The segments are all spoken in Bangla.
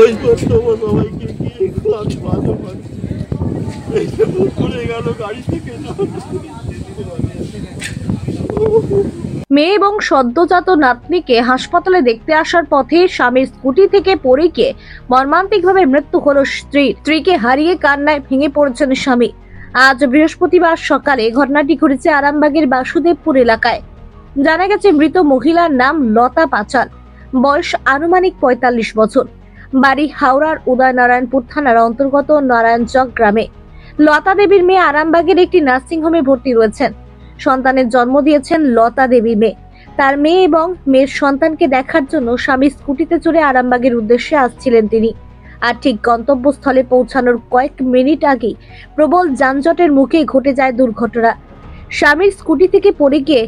ওই করতে সবাইকে গিয়ে আমি ভালো পাচ্ছি এই যে পড়ে গেল গাড়ি থেকে। মেয়ে এবং সদ্যজাত নাতনিকে হাসপাতালে দেখতে আসার পথে স্বামীর স্কুটি থেকে পড়ে গিয়ে মর্মান্তিকভাবে মৃত্যু হলো স্ত্রীকে হারিয়ে কান্নায় ভেঙে পড়েছেন স্বামী। আজ বৃহস্পতিবার সকালে ঘটনাটি ঘটেছে আরামবাগের বাসুদেবপুর এলাকায়। জানা গেছে মৃত মহিলার নাম লতা পাঁচাল, বয়স আনুমানিক ৪৫ বছর, বাড়ি হাওড়ার উদয়নারায়ণপুর থানার অন্তর্গত নারায়ণচক গ্রামে। লতা দেবীর মেয়ে আরামবাগের একটি নার্সিংহোমে ভর্তি রয়েছেন। সন্তানের জন্ম দিয়েছেন লতা দেবী মেয়ে। তার মেয়ে এবং মেয়ের সন্তানকে দেখার জন্য স্বামী স্কুটিতে চড়ে আরামবাগের উদ্দেশ্যে আসছিলেন তিনি। আর ঠিক গন্তব্যস্থলে পৌঁছানোর কয়েক মিনিট আগেই প্রবল যানজটের মুখে ঘটে যায় দুর্ঘটনা। স্বামীর স্কুটি থেকে পড়ে গিয়ে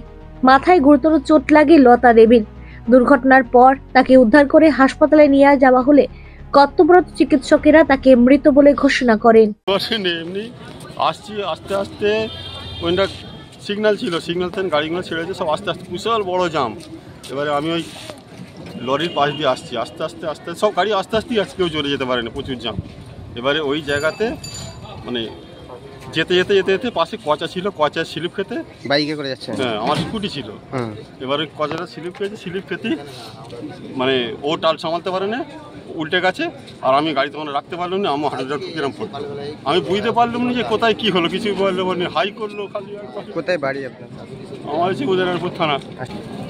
মাথায় গুরুতর চোট লাগে লতা দেবীর। দুর্ঘটনার পর তাকে উদ্ধার করে হাসপাতালে নিয়ে যাওয়া হলে কর্তব্যরত চিকিৎসকেরা তাকে মৃত বলে ঘোষণা করেন। এমনি আসছি আস্তে আস্তে ওইটা সিগন্যাল ছিল, সিগন্যাল থেকে গাড়িগুলো ছেড়েছে সব আস্তে আস্তে, বিশাল বড় জাম। এবারে আমি ওই লরির পাশ দিয়ে আসছি, আস্তে আস্তে আস্তে সব গাড়ি আস্তে আস্তেই আসছে, কেউ চলে যেতে পারে না, প্রচুর জাম। এবারে ওই জায়গাতে মানে যেতে যেতে যেতে যেতে পাশে কচা ছিল, কচার স্লিপ খেতে বাইকে করে যাচ্ছে। হ্যাঁ, আমার স্কুটি ছিল। এবারে কচাটা স্লিপ খেয়েছে, স্লিপ খেতে মানে ও টাল সামালতে পারে না, উল্টে গেছে। আর আমি গাড়ি তখন রাখতে পারলাম না, আমার হাঁটুটা কিরম পড়লো, আমি বুঝতে পারলাম না যে কোথায় কি হলো, কিছু বললো মানে হাই করলো খালি। কোথায় বাড়ি আপনার? আমার হচ্ছে উদয়নারায়ণপুর থানা।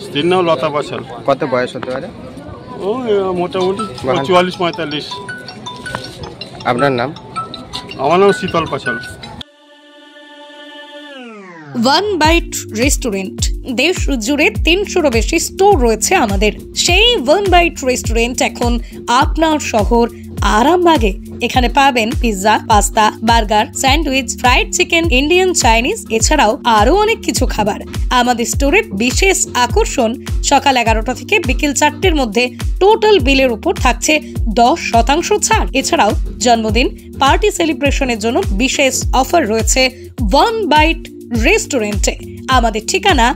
স্ত্রীর নাম লতা পাঁচাল। কত বয়স হতে পারে? ও মোটামুটি ৪৪-৪৫। আপনার নাম? আমার নাম শীতল পাঁচাল। ওয়ান বাইট রেস্টুরেন্ট দেশ জুড়ে ৩০০রও বেশি স্টোর রয়েছে আমাদের। সেই ওয়ান বাইট রেস্টুরেন্ট এখন আপনার শহর আরামবাগে। এখানে পাবেন pizza, pasta, burger, sandwich, fried chicken, Indian, Chinese, এছাড়াও আরো অনেক কিছু খাবার। আমাদের স্টোরের বিশেষ আকর্ষণ, সকাল 11টা থেকে বিকেল 4টের মধ্যে টোটাল বিলের উপর থাকছে 10% ছাড়। এছাড়াও জন্মদিন, পার্টি সেলিব্রেশনের জন্য বিশেষ অফার রয়েছে ওয়ান বাইট রেস্টুরেন্টে। আমাদের ঠিকানা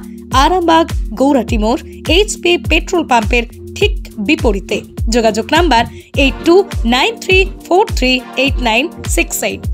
আরামবাগ গৌরাটি মোড়, HP পেট্রোল পাম্পের ঠিক বিপরীতে। যোগাযোগ নাম্বার 8293438968।